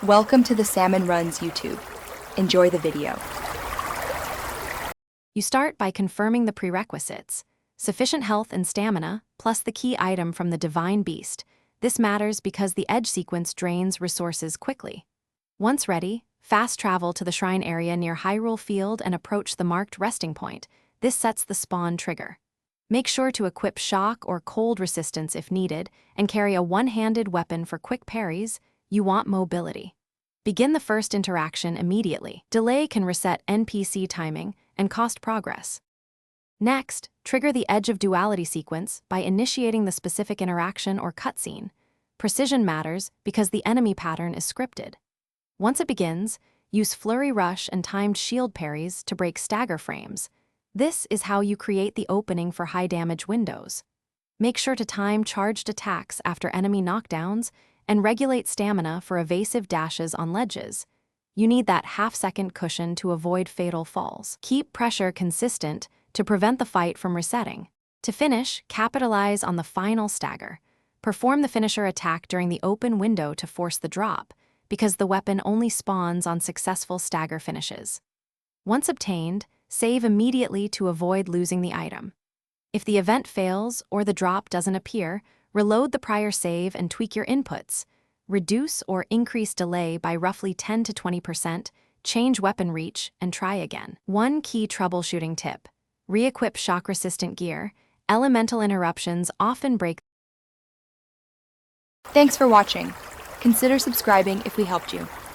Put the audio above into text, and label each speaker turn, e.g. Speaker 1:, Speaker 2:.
Speaker 1: Welcome to the Salmon Runs YouTube. Enjoy the video.
Speaker 2: You start by confirming the prerequisites: sufficient health and stamina, plus the key item from the Divine Beast. This matters because the edge sequence drains resources quickly. Once ready, fast travel to the shrine area near Hyrule Field and approach the marked resting point. This sets the spawn trigger. Make sure to equip shock or cold resistance if needed, and carry a one-handed weapon for quick parries. You want mobility. Begin the first interaction immediately. Delay can reset NPC timing and cost progress. Next, trigger the Edge of Duality sequence by initiating the specific interaction or cutscene. Precision matters because the enemy pattern is scripted. Once it begins, use Flurry Rush and timed shield parries to break stagger frames. This is how you create the opening for high-damage windows. Make sure to time charged attacks after enemy knockdowns and regulate stamina for evasive dashes on ledges. You need that half-second cushion to avoid fatal falls. Keep pressure consistent to prevent the fight from resetting. To finish, capitalize on the final stagger. Perform the finisher attack during the open window to force the drop, because the weapon only spawns on successful stagger finishes. Once obtained, save immediately to avoid losing the item. If the event fails or the drop doesn't appear, reload the prior save and tweak your inputs. Reduce or increase delay by roughly 10 to 20%, change weapon reach, and try again. One key troubleshooting tip: re-equip shock-resistant gear. Elemental interruptions often break.
Speaker 1: Thanks for watching. Consider subscribing if we helped you.